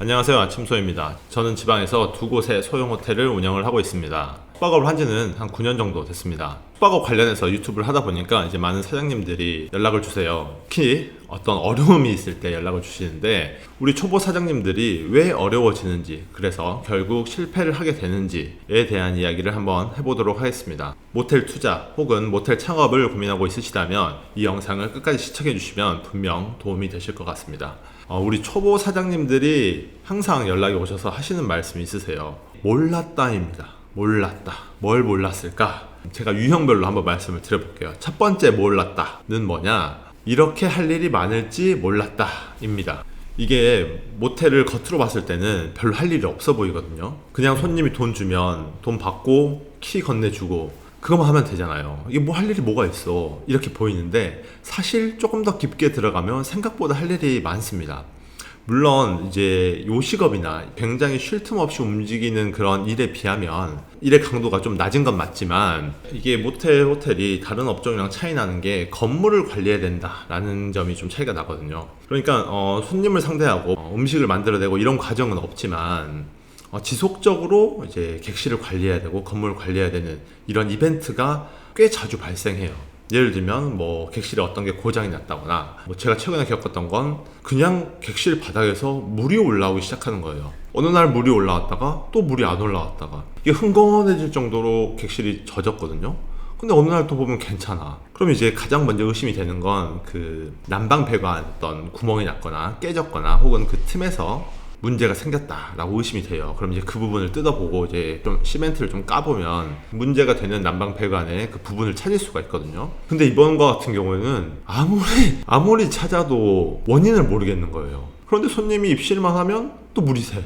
안녕하세요. 아침소입니다. 저는 지방에서 두 곳의 소형 호텔을 운영을 하고 있습니다. 숙박업을 한 지는 한 9년 정도 됐습니다. 숙박업 관련해서 유튜브를 하다 보니까 이제 많은 사장님들이 연락을 주세요. 특히 어떤 어려움이 있을 때 연락을 주시는데 우리 초보 사장님들이 왜 어려워지는지, 그래서 결국 실패를 하게 되는지에 대한 이야기를 한번 해보도록 하겠습니다. 모텔 투자 혹은 모텔 창업을 고민하고 있으시다면 이 영상을 끝까지 시청해 주시면 분명 도움이 되실 것 같습니다. 우리 초보 사장님들이 항상 연락이 오셔서 하시는 말씀이 있으세요. 몰랐다입니다. 몰랐다. 뭘 몰랐을까? 제가 유형별로 한번 말씀을 드려볼게요. 첫 번째 몰랐다는 뭐냐? 이렇게 할 일이 많을지 몰랐다 입니다. 이게 모텔을 겉으로 봤을 때는 별로 할 일이 없어 보이거든요. 그냥 손님이 돈 주면 돈 받고 키 건네주고 그거만 하면 되잖아요. 이게 뭐 할 일이 뭐가 있어, 이렇게 보이는데 사실 조금 더 깊게 들어가면 생각보다 할 일이 많습니다. 물론 이제 요식업이나 굉장히 쉴 틈 없이 움직이는 그런 일에 비하면 일의 강도가 좀 낮은 건 맞지만, 이게 모텔, 호텔이 다른 업종이랑 차이 나는 게 건물을 관리해야 된다라는 점이 좀 차이가 나거든요. 그러니까 손님을 상대하고 음식을 만들어내고 이런 과정은 없지만 지속적으로 이제 객실을 관리해야 되고 건물을 관리해야 되는 이런 이벤트가 꽤 자주 발생해요. 예를 들면 뭐 객실에 어떤 게 고장이 났다거나, 뭐 제가 최근에 겪었던 건 그냥 객실 바닥에서 물이 올라오기 시작하는 거예요. 어느 날 물이 올라왔다가 또 물이 안 올라왔다가 이게 흥건해질 정도로 객실이 젖었거든요. 근데 어느 날 또 보면 괜찮아. 그럼 이제 가장 먼저 의심이 되는 건 그 난방 배관 어떤 구멍이 났거나 깨졌거나 혹은 그 틈에서 문제가 생겼다라고 의심이 돼요. 그럼 이제 그 부분을 뜯어보고 이제 좀 시멘트를 좀 까보면 문제가 되는 난방 배관의 그 부분을 찾을 수가 있거든요. 근데 이번과 같은 경우에는 아무리 찾아도 원인을 모르겠는 거예요. 그런데 손님이 입실만 하면 또 물이 새.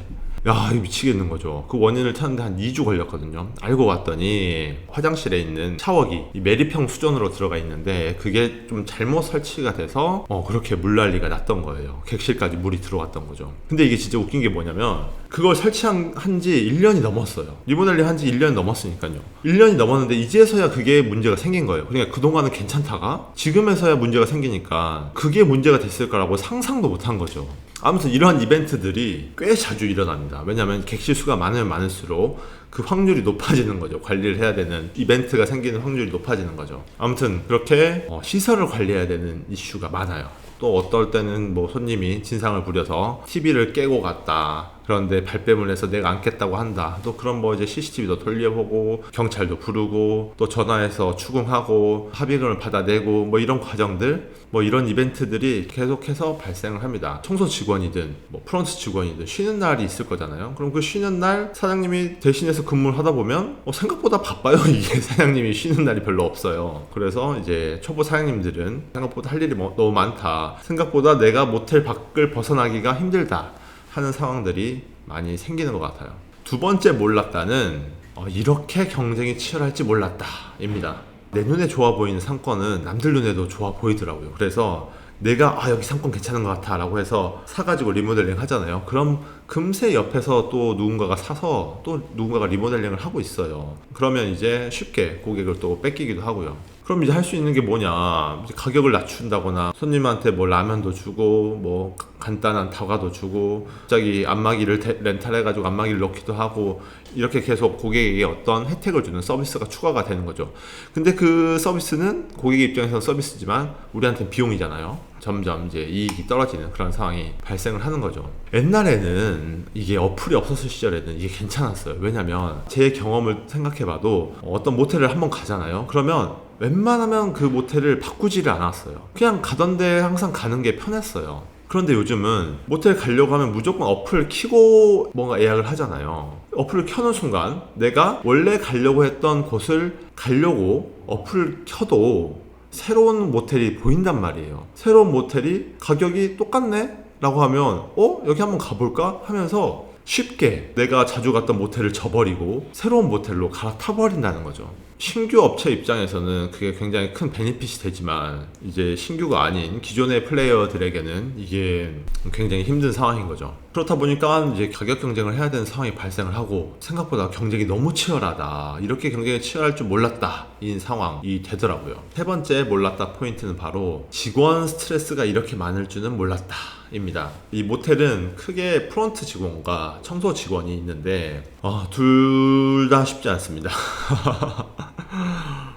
야, 이거 미치겠는 거죠. 그 원인을 찾는데 한 2주 걸렸거든요. 알고 봤더니 화장실에 있는 샤워기, 이 메리평 수전으로 들어가 있는데 그게 좀 잘못 설치가 돼서 그렇게 물난리가 났던 거예요. 객실까지 물이 들어왔던 거죠. 근데 이게 진짜 웃긴 게 뭐냐면 그걸 설치한 지 1년이 넘었어요. 리모델링 한 지 1년이 넘었으니까요. 1년이 넘었는데 이제서야 그게 문제가 생긴 거예요. 그러니까 그동안은 괜찮다가 지금에서야 문제가 생기니까 그게 문제가 됐을 거라고 상상도 못한 거죠. 아무튼 이러한 이벤트들이 꽤 자주 일어납니다. 왜냐하면 객실 수가 많으면 많을수록 그 확률이 높아지는 거죠. 관리를 해야 되는 이벤트가 생기는 확률이 높아지는 거죠. 아무튼 그렇게 시설을 관리해야 되는 이슈가 많아요. 또 어떨 때는 뭐 손님이 진상을 부려서 TV를 깨고 갔다, 그런데 발뺌을 해서 내가 안 깼다고 한다. 또 그런 뭐 이제 CCTV도 돌려보고 경찰도 부르고 또 전화해서 추궁하고 합의금을 받아내고 뭐 이런 과정들, 뭐 이런 이벤트들이 계속해서 발생을 합니다. 청소 직원이든 뭐 프런트 직원이든 쉬는 날이 있을 거잖아요. 그럼 그 쉬는 날 사장님이 대신해서 근무를 하다 보면 생각보다 바빠요. 이게 사장님이 쉬는 날이 별로 없어요. 그래서 이제 초보 사장님들은 생각보다 할 일이 너무 많다, 생각보다 내가 모텔 밖을 벗어나기가 힘들다 하는 상황들이 많이 생기는 것 같아요. 두 번째 몰랐다는 이렇게 경쟁이 치열할지 몰랐다 입니다. 내 눈에 좋아 보이는 상권은 남들 눈에도 좋아 보이더라고요. 그래서 내가 여기 상권 괜찮은 것 같아 라고 해서 사가지고 리모델링 하잖아요. 그럼 금세 옆에서 또 누군가가 사서 또 누군가가 리모델링을 하고 있어요. 그러면 이제 쉽게 고객을 또 뺏기기도 하고요. 그럼 이제 할 수 있는 게 뭐냐, 이제 가격을 낮춘다거나 손님한테 뭐 라면도 주고 뭐 간단한 다과도 주고 갑자기 안마기를 렌탈해가지고 안마기를 넣기도 하고, 이렇게 계속 고객에게 어떤 혜택을 주는 서비스가 추가가 되는 거죠. 근데 그 서비스는 고객 입장에서 서비스지만 우리한테는 비용이잖아요. 점점 이제 이익이 떨어지는 그런 상황이 발생을 하는 거죠. 옛날에는 이게 어플이 없었을 시절에는 이게 괜찮았어요. 왜냐면 제 경험을 생각해봐도 어떤 모텔을 한번 가잖아요. 그러면 웬만하면 그 모텔을 바꾸지를 않았어요. 그냥 가던 데 항상 가는 게 편했어요. 그런데 요즘은 모텔 가려고 하면 무조건 어플을 켜고 뭔가 예약을 하잖아요. 어플을 켜는 순간 내가 원래 가려고 했던 곳을 가려고 어플을 켜도 새로운 모텔이 보인단 말이에요. 새로운 모텔이 가격이 똑같네? 라고 하면 여기 한번 가볼까? 하면서 쉽게 내가 자주 갔던 모텔을 저버리고 새로운 모텔로 갈아타버린다는 거죠. 신규 업체 입장에서는 그게 굉장히 큰 베니핏이 되지만 이제 신규가 아닌 기존의 플레이어들에게는 이게 굉장히 힘든 상황인 거죠. 그렇다 보니까 이제 가격 경쟁을 해야 되는 상황이 발생을 하고 생각보다 경쟁이 너무 치열하다, 이렇게 경쟁이 치열할 줄 몰랐다 인 상황이 되더라고요. 세 번째 몰랐다 포인트는 바로 직원 스트레스가 이렇게 많을 줄은 몰랐다 입니다. 이 모텔은 크게 프론트 직원과 청소 직원이 있는데 둘 다 쉽지 않습니다.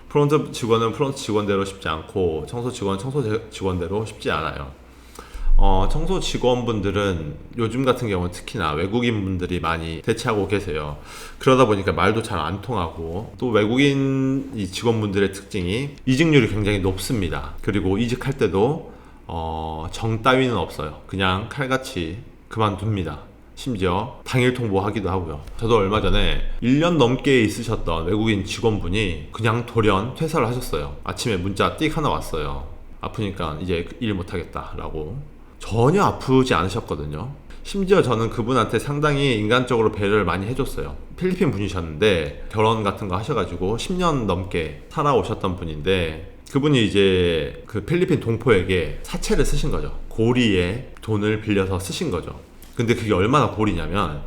프론트 직원은 프론트 직원대로 쉽지 않고 청소 직원은 청소 직원대로 쉽지 않아요. 청소 직원분들은 요즘 같은 경우는 특히나 외국인 분들이 많이 대체하고 계세요. 그러다 보니까 말도 잘 안 통하고, 또 외국인 이 직원분들의 특징이 이직률이 굉장히 높습니다. 그리고 이직할 때도 정 따위는 없어요. 그냥 칼같이 그만둡니다. 심지어 당일 통보하기도 하고요. 저도 얼마 전에 1년 넘게 있으셨던 외국인 직원분이 그냥 돌연 퇴사를 하셨어요. 아침에 문자 띡 하나 왔어요. 아프니까 이제 일 못하겠다 라고. 전혀 아프지 않으셨거든요. 심지어 저는 그분한테 상당히 인간적으로 배려를 많이 해줬어요. 필리핀 분이셨는데 결혼 같은 거 하셔가지고 10년 넘게 살아오셨던 분인데, 그분이 이제 그 필리핀 동포에게 사채를 쓰신 거죠. 고리에 돈을 빌려서 쓰신 거죠. 근데 그게 얼마나 고리냐면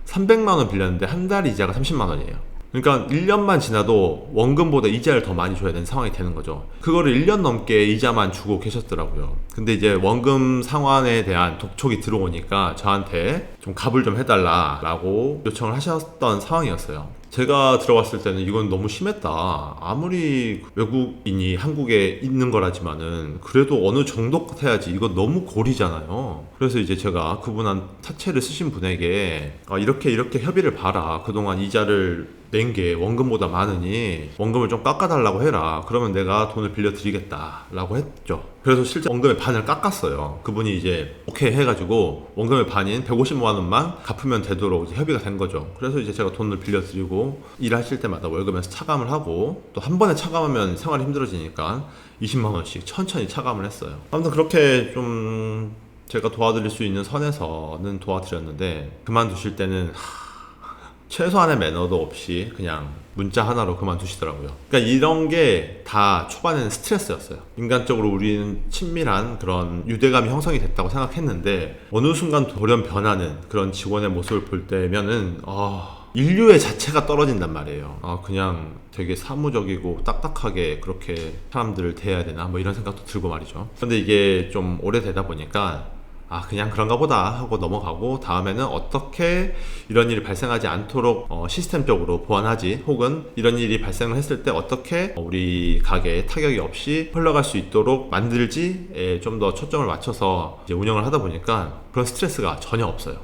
300만 원 빌렸는데 한 달 이자가 30만 원이에요. 그러니까 1년만 지나도 원금보다 이자를 더 많이 줘야 되는 상황이 되는 거죠. 그거를 1년 넘게 이자만 주고 계셨더라고요. 근데 이제 원금 상환에 대한 독촉이 들어오니까 저한테 좀 값을 좀 해달라고 요청을 하셨던 상황이었어요. 제가 들어갔을 때는 이건 너무 심했다. 아무리 외국인이 한국에 있는 거라지만은 그래도 어느 정도 해야지. 이거 너무 고리잖아요. 그래서 이제 제가 그분한 사채를 쓰신 분에게 이렇게 협의를 봐라. 그동안 이자를 낸 게 원금보다 많으니 원금을 좀 깎아달라고 해라. 그러면 내가 돈을 빌려드리겠다 라고 했죠. 그래서 실제 원금의 반을 깎았어요. 그분이 이제 오케이 해가지고 원금의 반인 150만 원만 갚으면 되도록 이제 협의가 된 거죠. 그래서 이제 제가 돈을 빌려드리고 일하실 때마다 월급에서 차감을 하고, 또 한 번에 차감하면 생활이 힘들어지니까 20만 원씩 천천히 차감을 했어요. 아무튼 그렇게 좀 제가 도와드릴 수 있는 선에서는 도와드렸는데, 그만두실 때는 최소한의 매너도 없이 그냥 문자 하나로 그만두시더라고요. 그러니까 이런 게 다 초반에는 스트레스였어요. 인간적으로 우리는 친밀한 그런 유대감이 형성이 됐다고 생각했는데, 어느 순간 돌연 변하는 그런 직원의 모습을 볼 때면은 인류의 자체가 떨어진단 말이에요. 그냥 되게 사무적이고 딱딱하게 그렇게 사람들을 대해야 되나 뭐 이런 생각도 들고 말이죠. 근데 이게 좀 오래되다 보니까 그냥 그런가 보다 하고 넘어가고, 다음에는 어떻게 이런 일이 발생하지 않도록 시스템적으로 보완하지, 혹은 이런 일이 발생을 했을 때 어떻게 우리 가게에 타격이 없이 흘러갈 수 있도록 만들지에 좀 더 초점을 맞춰서 이제 운영을 하다 보니까 그런 스트레스가 전혀 없어요.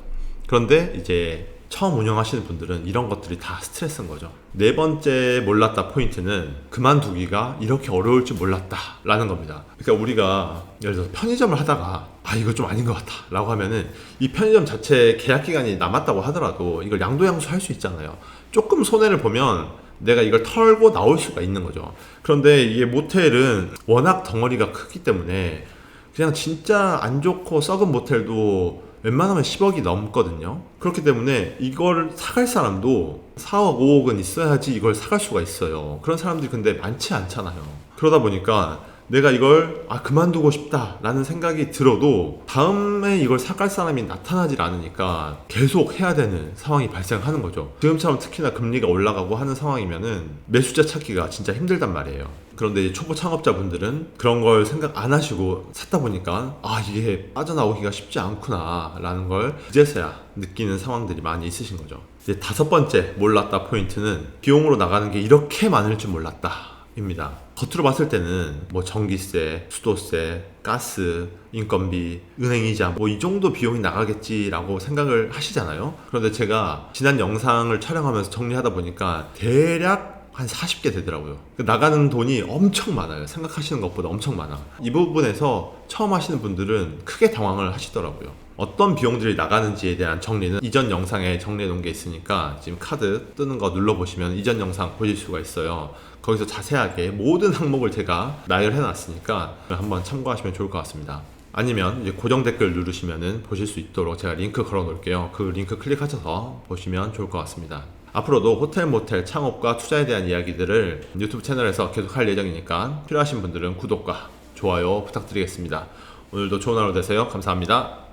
그런데 이제 처음 운영하시는 분들은 이런 것들이 다 스트레스인 거죠. 네 번째 몰랐다 포인트는 그만두기가 이렇게 어려울 줄 몰랐다 라는 겁니다. 그러니까 우리가 예를 들어서 편의점을 하다가 이거 좀 아닌 것 같다 라고 하면은 이 편의점 자체 계약 기간이 남았다고 하더라도 이걸 양도양수 할 수 있잖아요. 조금 손해를 보면 내가 이걸 털고 나올 수가 있는 거죠. 그런데 이게 모텔은 워낙 덩어리가 크기 때문에 그냥 진짜 안 좋고 썩은 모텔도 웬만하면 10억이 넘거든요. 그렇기 때문에 이걸 사갈 사람도 4억, 5억은 있어야지 이걸 사갈 수가 있어요. 그런 사람들이 근데 많지 않잖아요. 그러다 보니까 내가 이걸 그만두고 싶다 라는 생각이 들어도 다음에 이걸 사갈 사람이 나타나질 않으니까 계속 해야 되는 상황이 발생하는 거죠. 지금처럼 특히나 금리가 올라가고 하는 상황이면은 매수자 찾기가 진짜 힘들단 말이에요. 그런데 이제 초보 창업자분들은 그런 걸 생각 안 하시고 샀다 보니까 이게 빠져나오기가 쉽지 않구나 라는 걸 이제서야 느끼는 상황들이 많이 있으신 거죠. 이제 다섯 번째 몰랐다 포인트는 비용으로 나가는 게 이렇게 많을 줄 몰랐다 입니다. 겉으로 봤을 때는 뭐 전기세, 수도세, 가스, 인건비, 은행이자 뭐 이 정도 비용이 나가겠지라고 생각을 하시잖아요. 그런데 제가 지난 영상을 촬영하면서 정리하다 보니까 대략 한 40개 되더라고요. 나가는 돈이 엄청 많아요. 생각하시는 것보다 엄청 많아. 이 부분에서 처음 하시는 분들은 크게 당황을 하시더라고요. 어떤 비용들이 나가는지에 대한 정리는 이전 영상에 정리해 놓은 게 있으니까 지금 카드 뜨는 거 눌러보시면 이전 영상 보실 수가 있어요. 거기서 자세하게 모든 항목을 제가 나열해 놨으니까 한번 참고하시면 좋을 것 같습니다. 아니면 이제 고정 댓글 누르시면은 보실 수 있도록 제가 링크 걸어 놓을게요. 그 링크 클릭하셔서 보시면 좋을 것 같습니다. 앞으로도 호텔, 모텔, 창업과 투자에 대한 이야기들을 유튜브 채널에서 계속 할 예정이니까 필요하신 분들은 구독과 좋아요 부탁드리겠습니다. 오늘도 좋은 하루 되세요. 감사합니다.